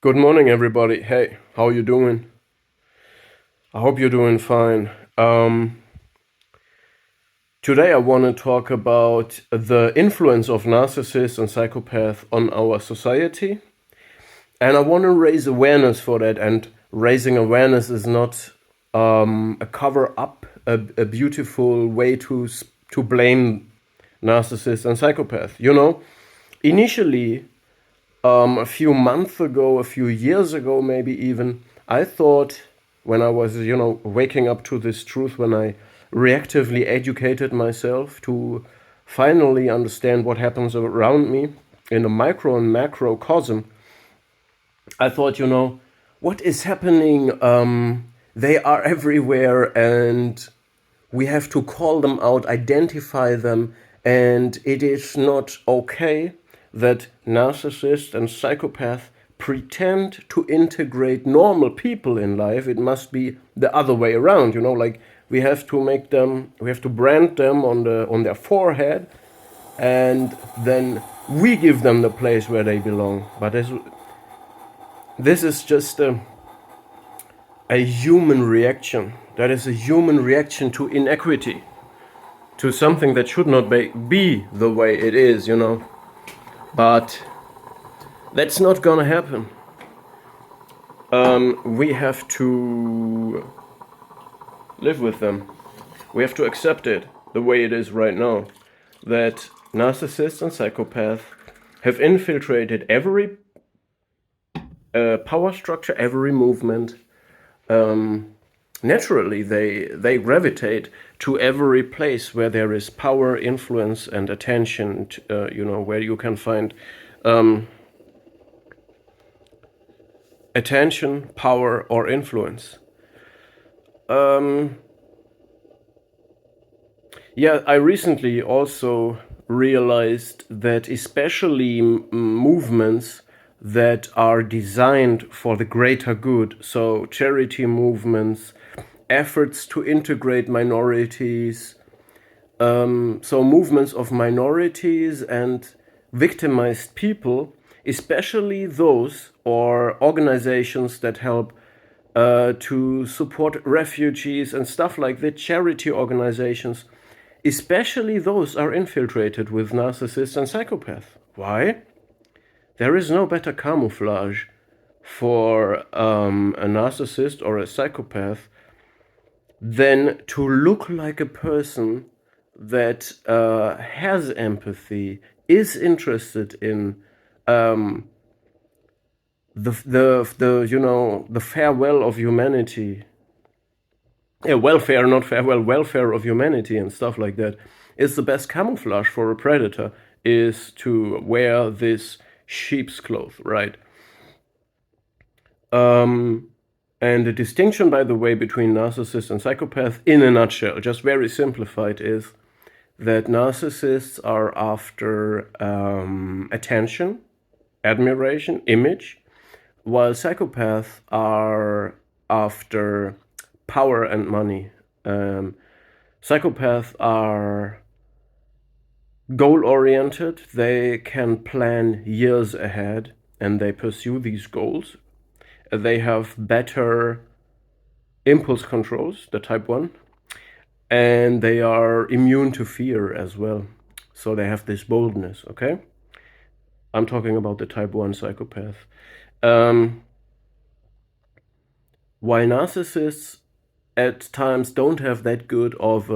Good morning, everybody. Hey, how you doing? I hope you're doing fine. Today I want to talk about the influence of narcissists and psychopaths on our society. And I want to raise awareness for that. And raising awareness is not a cover up, a beautiful way to blame narcissists and psychopaths. Initially, a few months ago, a few years ago, maybe even, I thought when I was, waking up to this truth, when I reactively educated myself to finally understand what happens around me in a micro and macrocosm, I thought, what is happening? They are everywhere and we have to call them out, identify them, and it is not okay that narcissists and psychopaths pretend to integrate normal people in life. It must be the other way around, like we have to brand them on their forehead, and then we give them the place where they belong. But this is just a human reaction. That is a human reaction to inequity, to something that should not be the way it is, But that's not gonna happen. We have to live with them. We have to accept it the way it is right now. That narcissists and psychopaths have infiltrated every power structure, every movement. Naturally, they gravitate to every place where there is power, influence, and attention, where you can find attention, power, or influence. I recently also realized that especially movements that are designed for the greater good, so charity movements, efforts to integrate minorities, so movements of minorities and victimized people, especially those or organizations that help to support refugees and stuff like that, charity organizations, especially those are infiltrated with narcissists and psychopaths. Why? There is no better camouflage for a narcissist or a psychopath than to look like a person that has empathy, is interested in the farewell of humanity. Welfare, not farewell, welfare of humanity and stuff like that. Is the best camouflage for a predator, is to wear this sheep's cloth, right? And the distinction, by the way, between narcissists and psychopaths, in a nutshell, just very simplified, is that narcissists are after attention, admiration, image, while psychopaths are after power and money. Psychopaths are goal-oriented. They can plan years ahead and they pursue these goals. They have better impulse controls, the type 1, and they are immune to fear as well. So they have this boldness, okay? I'm talking about the type 1 psychopath. While narcissists at times don't have that good of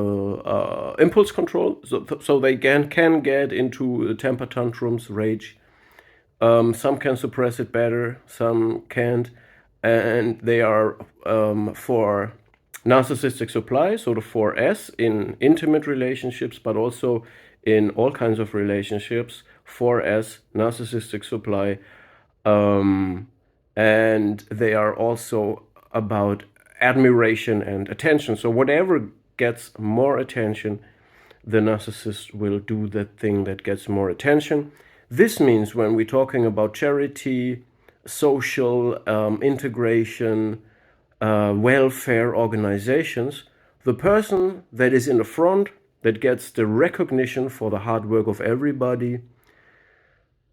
impulse control, so they can get into temper tantrums, rage. Some can suppress it better, some can't, and they are for narcissistic supply, so the 4S in intimate relationships, but also in all kinds of relationships, 4S, narcissistic supply, and they are also about admiration and attention. So whatever gets more attention, the narcissist will do that thing that gets more attention. This means when we're talking about charity, social integration, welfare organizations, the person that is in the front, that gets the recognition for the hard work of everybody,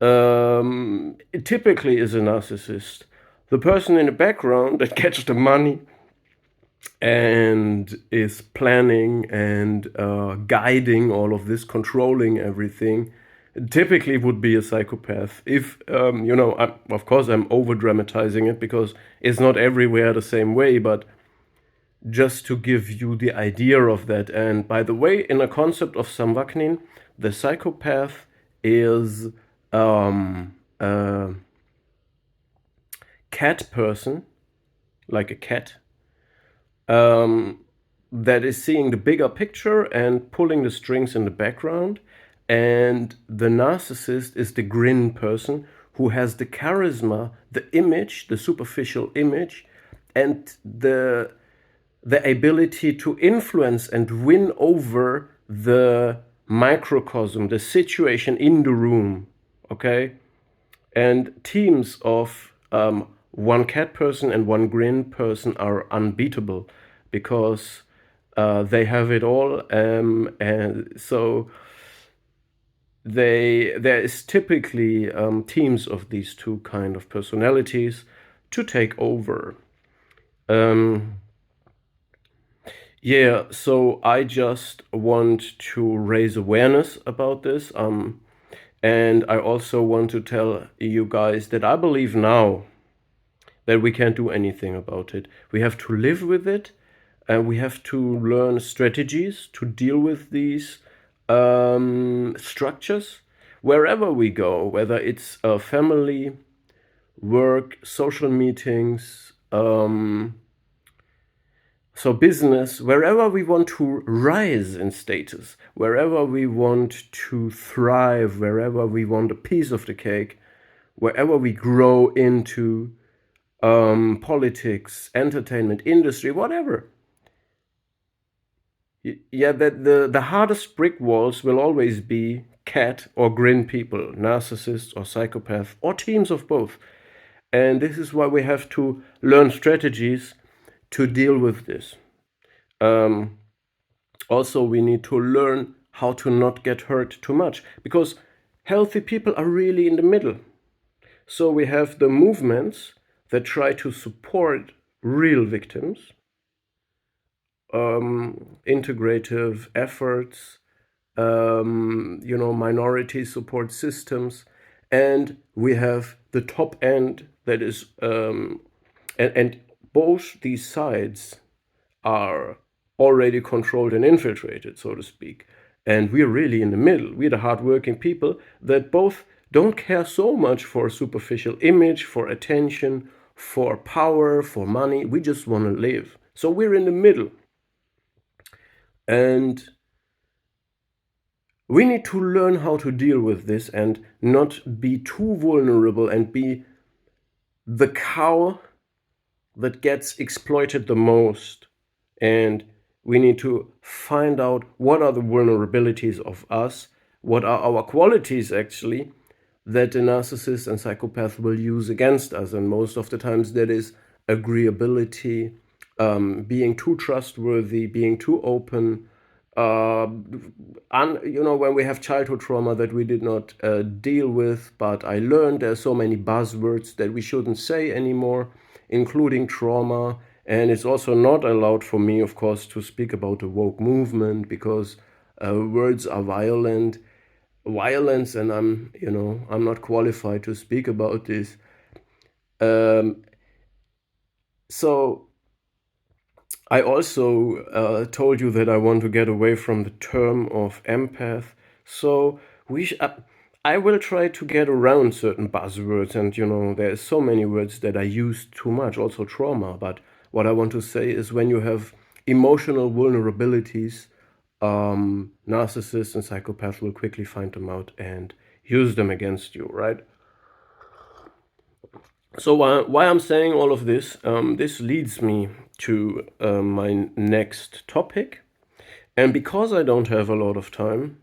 it typically is a narcissist. the person in the background that gets the money and is planning and guiding all of this, controlling everything, typically would be a psychopath. If, of course, I'm over dramatizing it because it's not everywhere the same way, but just to give you the idea of that. And by the way, in a concept of Samvaknin, the psychopath is a cat person, like a cat, that is seeing the bigger picture and pulling the strings in the background. And the narcissist is the grin person who has the charisma, the image, the superficial image, and the ability to influence and win over the microcosm, the situation in the room, okay? And teams of one cat person and one grin person are unbeatable because they have it all, and so there is typically teams of these two kind of personalities to take over. Yeah, so I just want to raise awareness about this. And I also want to tell you guys that I believe now that we can't do anything about it. We have to live with it, and we have to learn strategies to deal with these structures wherever we go, whether it's family, work, social meetings, so business, wherever we want to rise in status, wherever we want to thrive, wherever we want a piece of the cake, wherever we grow into politics, entertainment, industry, whatever. Yeah, that the hardest brick walls will always be cat or grin people, narcissists or psychopaths, or teams of both. And this is why we have to learn strategies to deal with this. Also, we need to learn how to not get hurt too much, because healthy people are really in the middle. So we have the movements that try to support real victims, integrative efforts, minority support systems, and we have the top end that is, and both these sides are already controlled and infiltrated, so to speak. And we're really in the middle. We're the hardworking people that both don't care so much for superficial image, for attention, for power, for money. We just want to live. So we're in the middle. And we need to learn how to deal with this and not be too vulnerable and be the cow that gets exploited the most. And we need to find out what are the vulnerabilities of us, what are our qualities actually, that the narcissist and psychopath will use against us. And most of the times that is agreeability, being too trustworthy, being too open. When we have childhood trauma that we did not deal with, but I learned there are so many buzzwords that we shouldn't say anymore, including trauma. And it's also not allowed for me, of course, to speak about the woke movement because words are violence, and I'm not qualified to speak about this. So I also told you that I want to get away from the term of empath. So I will try to get around certain buzzwords, and there's so many words that I use too much, also trauma. But what I want to say is when you have emotional vulnerabilities, narcissists and psychopaths will quickly find them out and use them against you, right? So why I'm saying all of this, this leads me to my next topic. And because I don't have a lot of time,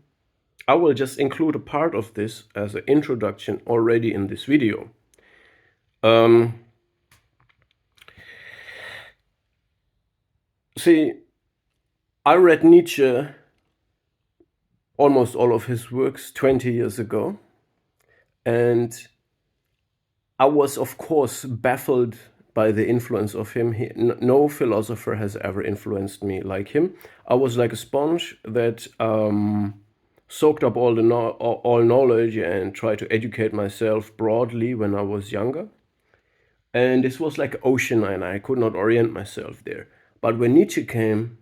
I will just include a part of this as an introduction already in this video. See, I read Nietzsche, almost all of his works, 20 years ago. And I was, of course, baffled by the influence of him. No philosopher has ever influenced me like him. I was like a sponge that soaked up all all knowledge and tried to educate myself broadly when I was younger. And this was like ocean, and I could not orient myself there. But when Nietzsche came,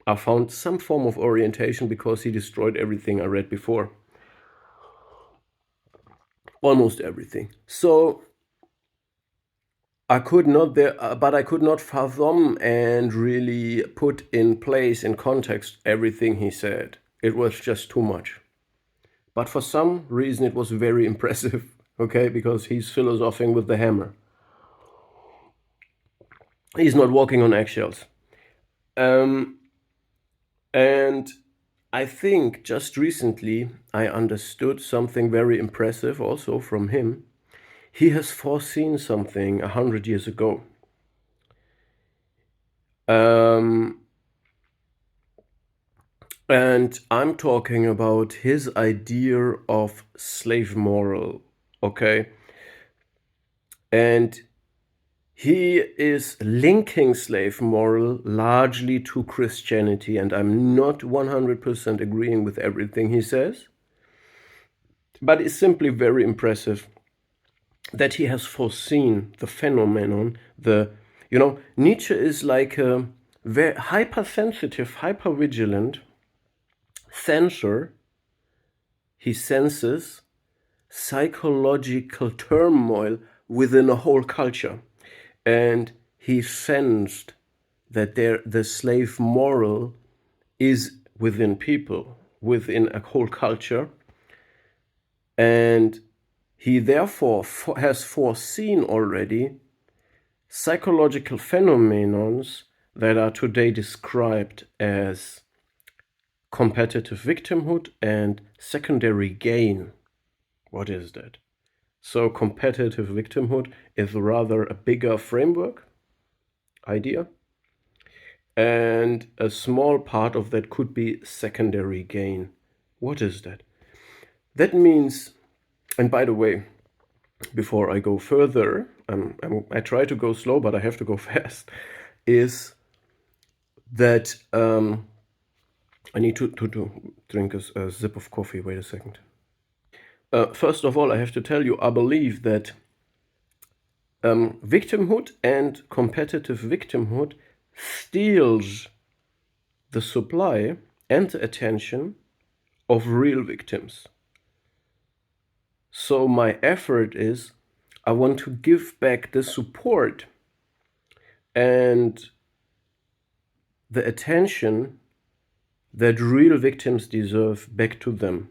I found some form of orientation because he destroyed everything I read before. Almost everything. So I could not there, but I could not fathom and really put in place, in context, everything he said. It was just too much. But for some reason, it was very impressive, okay, because he's philosophing with the hammer. He's not walking on eggshells. And I think just recently I understood something very impressive also from him. He has foreseen something 100 years ago. And I'm talking about his idea of slave moral, okay? And he is linking slave moral largely to Christianity, and I'm not 100% agreeing with everything he says, but it's simply very impressive that he has foreseen the phenomenon. Nietzsche is like a very hypersensitive, hypervigilant censor. He senses psychological turmoil within a whole culture. And he sensed that the slave moral is within people, within a whole culture. And he therefore has foreseen already psychological phenomena that are today described as competitive victimhood and secondary gain. What is that? So competitive victimhood is rather a bigger framework idea. And a small part of that could be secondary gain. What is that? That means, and by the way, before I go further, I try to go slow, but I have to go fast, is that I need to drink a sip of coffee. Wait a second. First of all, I have to tell you, I believe that victimhood and competitive victimhood steals the supply and the attention of real victims. So my effort is, I want to give back the support and the attention that real victims deserve back to them.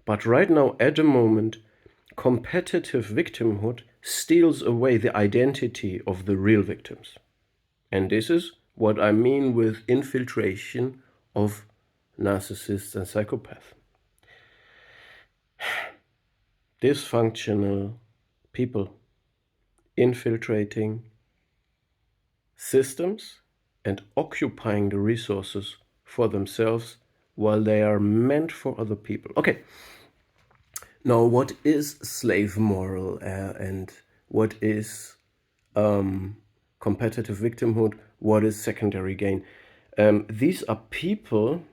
But right now, at the moment, competitive victimhood steals away the identity of the real victims. And this is what I mean with infiltration of narcissists and psychopaths. Dysfunctional people infiltrating systems and occupying the resources for themselves while they are meant for other people. Okay, now what is slave moral and what is competitive victimhood? What is secondary gain? These are people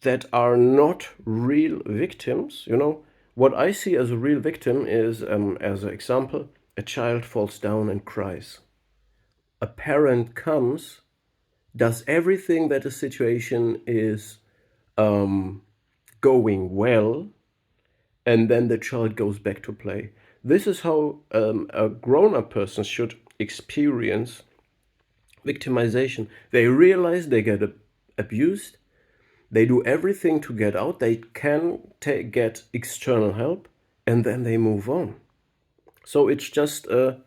that are not real victims. What I see as a real victim is, as an example, a child falls down and cries. A parent comes, does everything that the situation is going well, and then the child goes back to play. This is how a grown-up person should experience victimization. They realize they get abused. They do everything to get out. They can get external help, and then they move on. So it's just a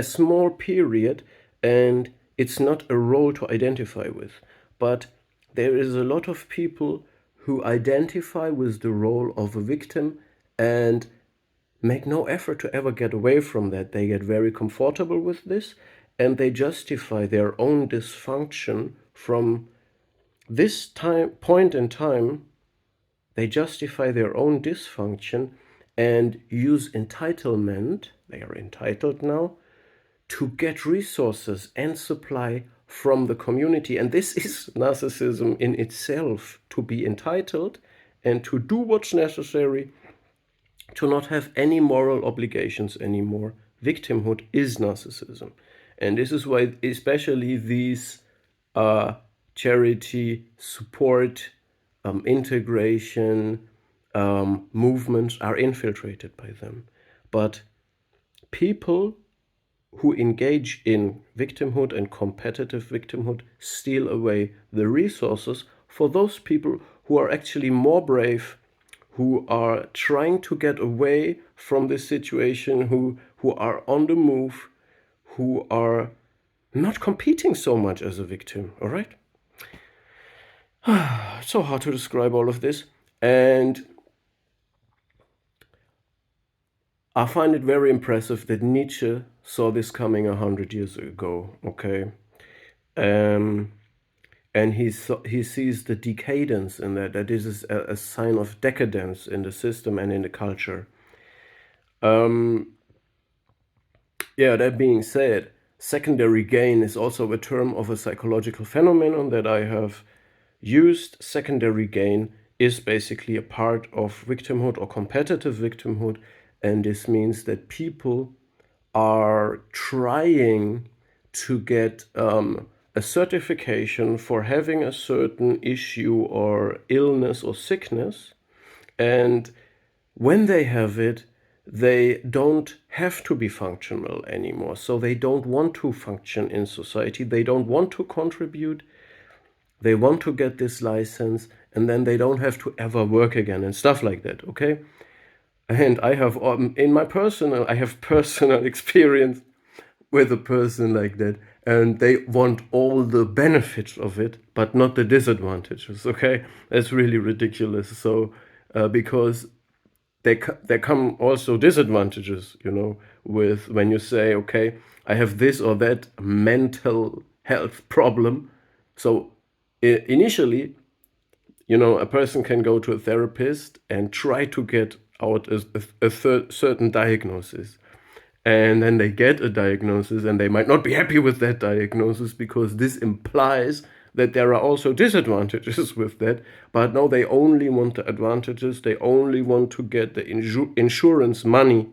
small period, and it's not a role to identify with. But there is a lot of people who identify with the role of a victim and make no effort to ever get away from that. They get very comfortable with this, and they justify their own dysfunction from this point in time. They justify their own dysfunction and use entitlement, they are entitled now, to get resources and supply from the community. And this is narcissism in itself, to be entitled and to do what's necessary, to not have any moral obligations anymore. Victimhood is narcissism. And this is why especially these charity support, integration movements are infiltrated by them. But people who engage in victimhood and competitive victimhood steal away the resources for those people who are actually more brave, who are trying to get away from this situation, who are on the move, who are not competing so much as a victim, all right? So hard to describe all of this. And I find it very impressive that Nietzsche saw this coming 100 years ago, okay? And he sees the decadence in that this is a sign of decadence in the system and in the culture. Yeah, that being said, secondary gain is also a term of a psychological phenomenon that I have used. Secondary gain is basically a part of victimhood or competitive victimhood, and this means that people are trying to get a certification for having a certain issue or illness or sickness, and when they have it, they don't have to be functional anymore. So they don't want to function in society. They don't want to contribute. They want to get this license, and then they don't have to ever work again and stuff like that, okay? And I have, I have personal experience with a person like that, and they want all the benefits of it, but not the disadvantages, okay? That's really ridiculous. So, because there come also disadvantages, you know, with when you say, okay, I have this or that mental health problem. So initially, you know, a person can go to a therapist and try to get out a certain diagnosis. And then they get a diagnosis and they might not be happy with that diagnosis because this implies that there are also disadvantages with that. But no, they only want the advantages. They only want to get the insurance money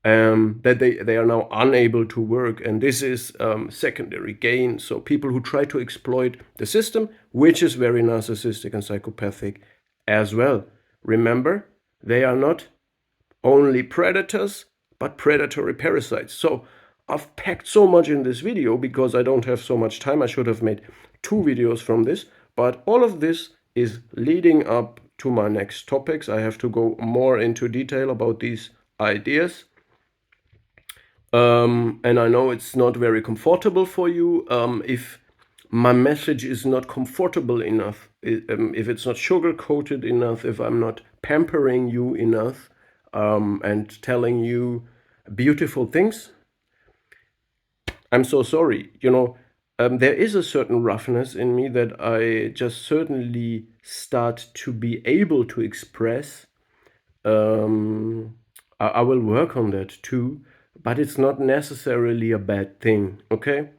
that they are now unable to work. And this is secondary gain. So people who try to exploit the system, which is very narcissistic and psychopathic as well. Remember, they are not only predators, but predatory parasites. So I've packed so much in this video because I don't have so much time. I should have made 2 videos from this, but all of this is leading up to my next topics. I have to go more into detail about these ideas. And I know it's not very comfortable for you. If my message is not comfortable enough, if it's not sugar-coated enough, if I'm not pampering you enough, and telling you beautiful things, I'm so sorry. You know, there is a certain roughness in me that I just certainly start to be able to express. I will work on that too, but it's not necessarily a bad thing, okay?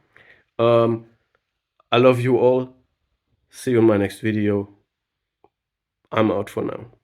I love you all. See you in my next video. I'm out for now.